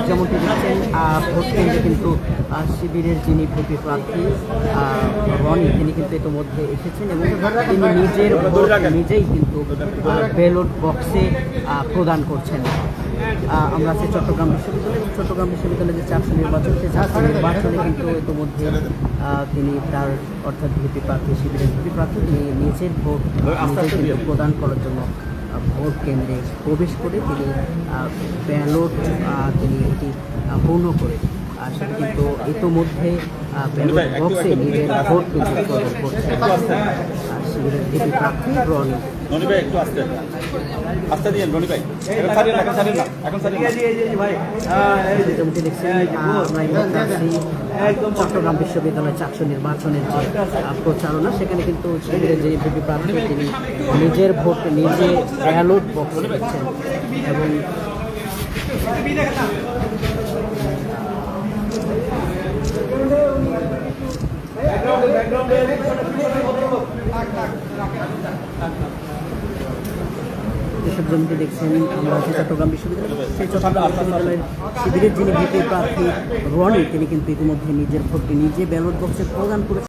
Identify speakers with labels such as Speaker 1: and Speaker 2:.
Speaker 1: যেমনটি দেখছেন ভোট কেন্দ্রে কিন্তু শিবিরের যিনি ভিপি প্রার্থী রনি তিনি কিন্তু ইতিমধ্যে এসেছেন এবং তিনি নিজের ভোট নিজেই কিন্তু ব্যালট বক্সে প্রদান করছেন। আমরা আছি চট্টগ্রাম বিশ্ববিদ্যালয়ের যে চারশো নির্বাচন, সেই চারশো নির্বাচনে কিন্তু ইতিমধ্যে তিনি তার অর্থাৎ ভিপি প্রার্থী শিবিরের ভিপি প্রার্থী তিনি নিজের ভোট কিন্তু প্রদান করার জন্য ভোট কেন্দ্রে প্রবেশ করে তিনি ব্যালট তিনি এটি পূর্ণ করে সেটা কিন্তু ইতিমধ্যে ব্যালট বক্সে নিজের ভোট কিন্তু প্রদান করছে শিবিরের ভিপি প্রার্থী রনি। যেমনটি দেখছেন চট্টগ্রাম বিশ্ববিদ্যালয় চারশো নির্বাচনের যে প্রচারণা, সেখানে কিন্তু শিবিরের যে ভিপি প্রার্থী তিনি নিজের ভোট নিজে ব্যালট বক্সে দিচ্ছেন এবং যেসব জমিতে দেখছেন আমরা আছি চট্টগ্রাম বিশ্ববিদ্যালয়, সেই চট্টগ্রাম বিশ্ববিদ্যালয়ের শিবিরের যিনি ভিপি প্রার্থী রনি তিনি কিন্তু ইতিমধ্যে নিজের ভোটটি নিজে ব্যালট বক্সে প্রদান করেছেন।